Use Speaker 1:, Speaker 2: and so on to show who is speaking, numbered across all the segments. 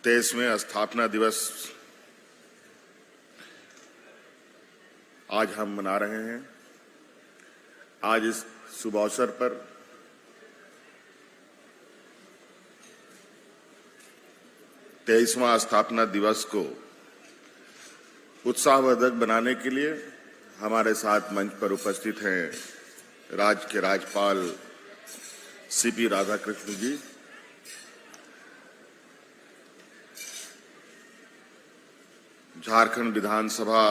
Speaker 1: 23वें स्थापना दिवस आज हम मना रहे हैं। आज इस शुभ अवसर पर तेईसवां स्थापना दिवस को उत्साहवर्धक बनाने के लिए हमारे साथ मंच पर उपस्थित हैं राज्य के राज्यपाल सीपी राधाकृष्ण जी, झारखंड विधानसभा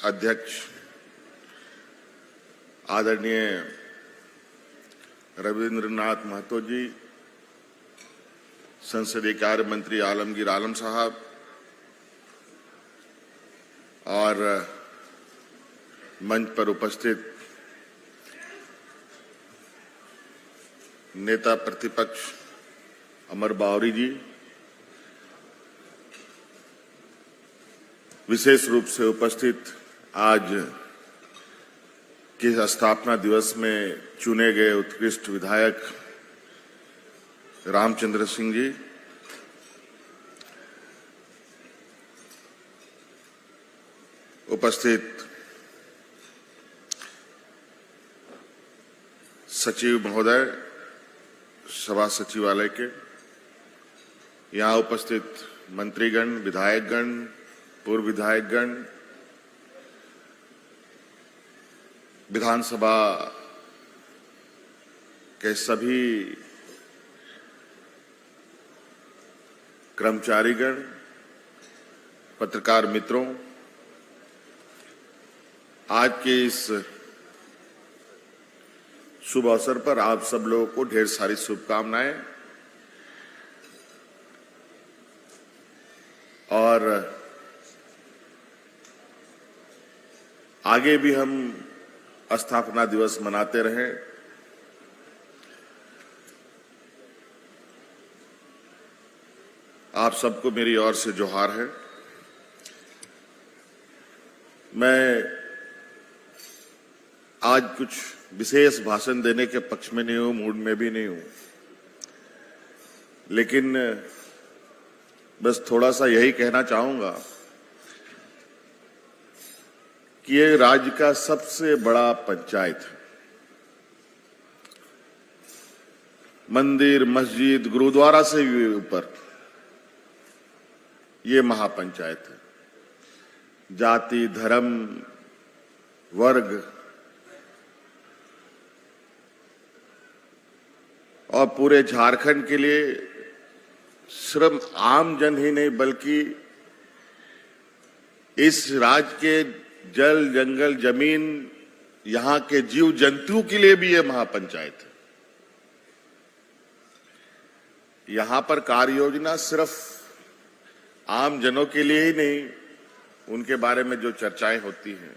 Speaker 1: अध्यक्ष आदरणीय रविंद्रनाथ महतो जी, संसदीय कार्य मंत्री आलमगीर आलम साहब और मंच पर उपस्थित नेता प्रतिपक्ष अमर बावरी जी, विशेष रूप से उपस्थित आज के स्थापना दिवस में चुने गए उत्कृष्ट विधायक रामचंद्र सिंह जी, उपस्थित सचिव महोदय सभा सचिवालय के, यहाँ उपस्थित मंत्रीगण, विधायकगण, पूर्व विधायकगण, विधानसभा के सभी कर्मचारीगण, पत्रकार मित्रों, आज के इस शुभ अवसर पर आप सब लोगों को ढेर सारी शुभकामनाएं। और आगे भी हम स्थापना दिवस मनाते रहें। आप सबको मेरी ओर से जोहार है। मैं आज कुछ विशेष भाषण देने के पक्ष में नहीं हूं, मूड में भी नहीं हूं, लेकिन बस थोड़ा सा यही कहना चाहूंगा कि ये राज्य का सबसे बड़ा पंचायत है। मंदिर, मस्जिद, गुरुद्वारा से भी ऊपर ये महापंचायत है। जाति, धर्म, वर्ग और पूरे झारखंड के लिए सिर्फ आम जन ही नहीं बल्कि इस राज्य के जल, जंगल, जमीन, यहां के जीव जंतुओं के लिए भी यह महापंचायत है। यहां पर कार्य योजना सिर्फ आम जनों के लिए ही नहीं, उनके बारे में जो चर्चाएं होती हैं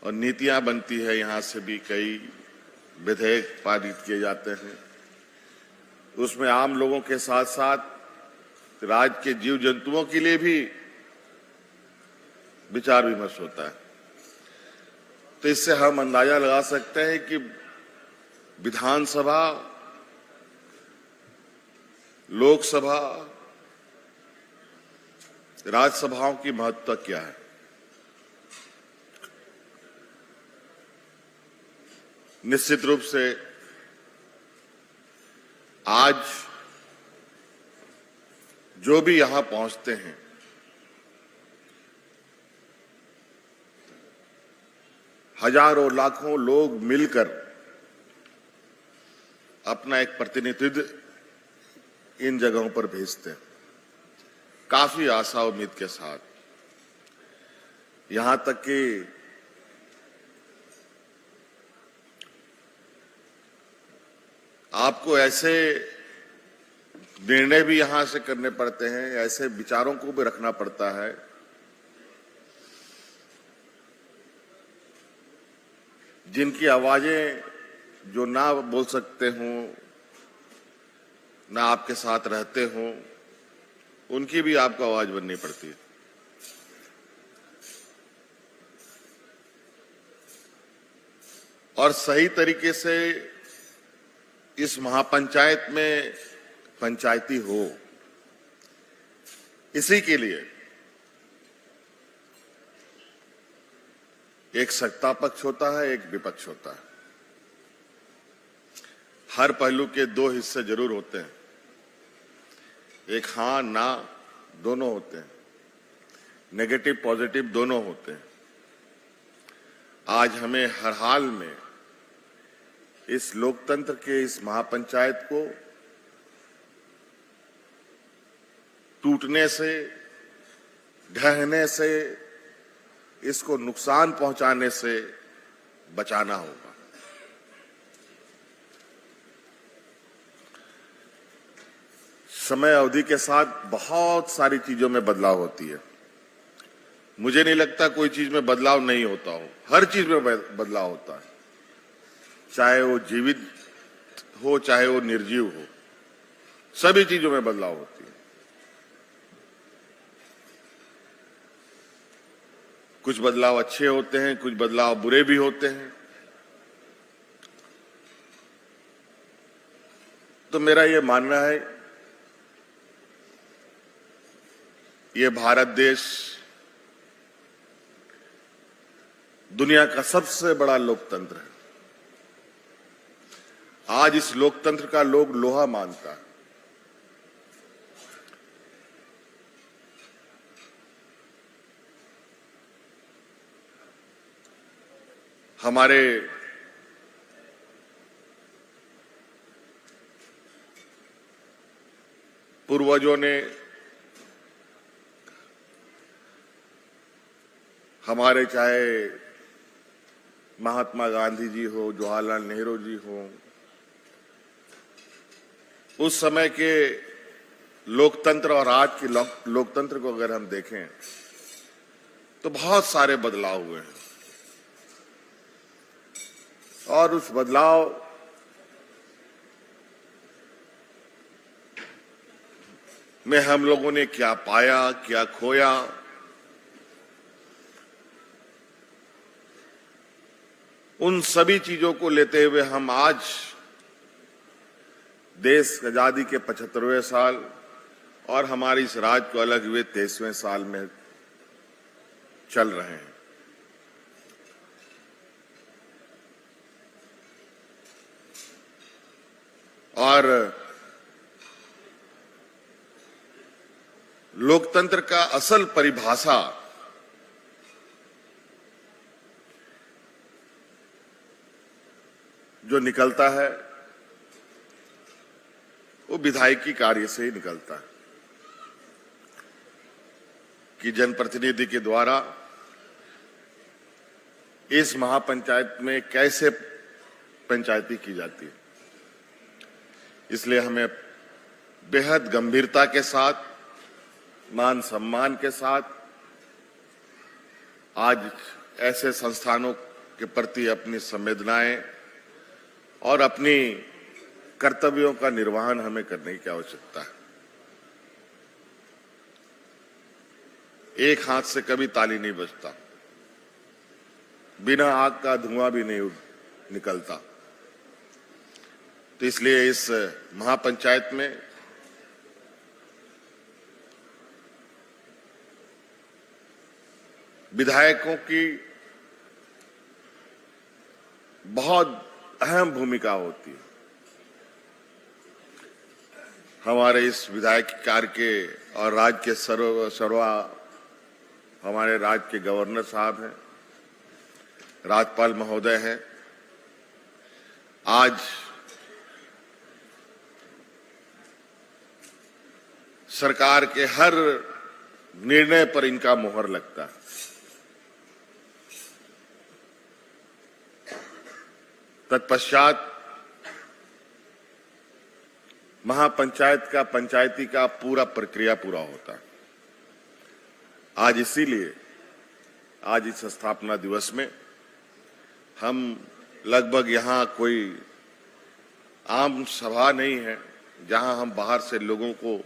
Speaker 1: और नीतियां बनती है, यहां से भी कई विधेयक पारित किए जाते हैं। उसमें आम लोगों के साथ साथ राज्य के जीव जंतुओं के लिए भी विचार विमर्श होता है। तो इससे हम अंदाजा लगा सकते हैं कि विधानसभा, लोकसभा, राज्यसभाओं की महत्ता क्या है। निश्चित रूप से आज जो भी यहां पहुंचते हैं, हजारों लाखों लोग मिलकर अपना एक प्रतिनिधित्व इन जगहों पर भेजते हैं, काफी आशा उम्मीद के साथ। यहां तक कि आपको ऐसे निर्णय भी यहां से करने पड़ते हैं, ऐसे विचारों को भी रखना पड़ता है जिनकी आवाजें जो ना बोल सकते हों, ना आपके साथ रहते हों, उनकी भी आपको आवाज बननी पड़ती है। और सही तरीके से इस महापंचायत में पंचायती हो, इसी के लिए एक सत्ता पक्ष होता है, एक विपक्ष होता है। हर पहलू के दो हिस्से जरूर होते हैं, एक हां ना दोनों होते हैं, नेगेटिव पॉजिटिव दोनों होते हैं। आज हमें हर हाल में इस लोकतंत्र के इस महापंचायत को टूटने से, ढहने से, इसको नुकसान पहुंचाने से बचाना होगा। समय अवधि के साथ बहुत सारी चीजों में बदलाव होती है। मुझे नहीं लगता कोई चीज में बदलाव नहीं होता हो, हर चीज में बदलाव होता है, चाहे वो जीवित हो चाहे वो निर्जीव हो, सभी चीजों में बदलाव होती है। कुछ बदलाव अच्छे होते हैं, कुछ बदलाव बुरे भी होते हैं। तो मेरा ये मानना है, ये भारत देश दुनिया का सबसे बड़ा लोकतंत्र है। आज इस लोकतंत्र का लोग लोहा मानता है। हमारे पूर्वजों ने, हमारे चाहे महात्मा गांधी जी हो, जवाहरलाल नेहरू जी हो, उस समय के लोकतंत्र और आज के लोकतंत्र को अगर हम देखें तो बहुत सारे बदलाव हुए हैं। और उस बदलाव में हम लोगों ने क्या पाया, क्या खोया, उन सभी चीजों को लेते हुए हम आज देश आजादी के 75वें साल और हमारी इस राज्य को अलग हुए 23वें साल में चल रहे हैं। और लोकतंत्र का असल परिभाषा जो निकलता है वो विधायकी कार्य से ही निकलता है कि जनप्रतिनिधि के द्वारा इस महापंचायत में कैसे पंचायती की जाती है। इसलिए हमें बेहद गंभीरता के साथ, मान सम्मान के साथ आज ऐसे संस्थानों के प्रति अपनी संवेदनाएं और अपनी कर्तव्यों का निर्वहन हमें करने की आवश्यकता है। एक हाथ से कभी ताली नहीं बजता, बिना आग का धुआं भी नहीं निकलता। तो इसलिए इस महापंचायत में विधायकों की बहुत अहम भूमिका होती है। हमारे इस विधायक कार्य के और राज्य के सर्वा हमारे राज्य के गवर्नर साहब हैं, राज्यपाल महोदय हैं। आज सरकार के हर निर्णय पर इनका मुहर लगता है। तत्पश्चात महापंचायत का, पंचायती का पूरा प्रक्रिया पूरा होता है। आज इसीलिए आज इस स्थापना दिवस में हम लगभग यहाँ कोई आम सभा नहीं है जहां हम बाहर से लोगों को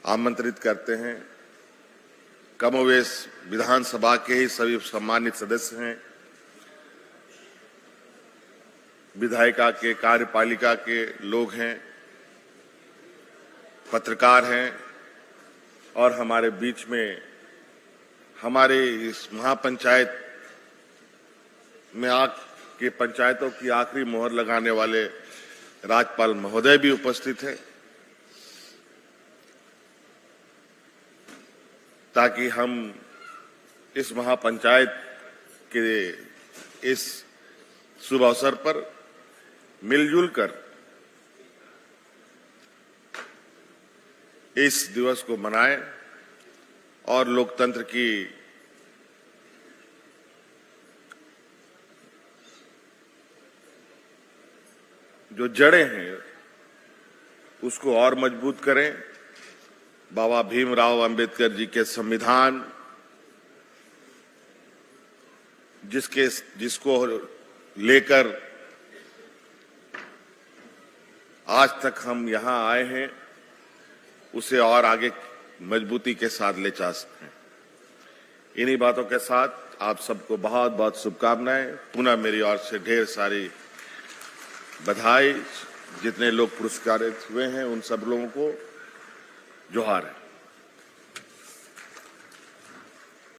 Speaker 1: आमंत्रित करते हैं। कमोवेश विधानसभा के ही सभी सम्मानित सदस्य हैं, विधायिका के, कार्यपालिका के लोग हैं, पत्रकार हैं और हमारे बीच में हमारे इस महापंचायत में के पंचायतों की आखिरी मोहर लगाने वाले राज्यपाल महोदय भी उपस्थित हैं, ताकि हम इस महापंचायत के इस शुभ अवसर पर मिलजुल कर इस दिवस को मनाएं और लोकतंत्र की जो जड़ें हैं उसको और मजबूत करें। बाबा भीमराव अंबेडकर जी के संविधान जिसको लेकर आज तक हम यहां आए हैं, उसे और आगे मजबूती के साथ ले जा सकते हैं। इन्हीं बातों के साथ आप सबको बहुत बहुत शुभकामनाएं। पुनः मेरी ओर से ढेर सारी बधाई। जितने लोग पुरस्कारित हुए हैं उन सब लोगों को जोहार है।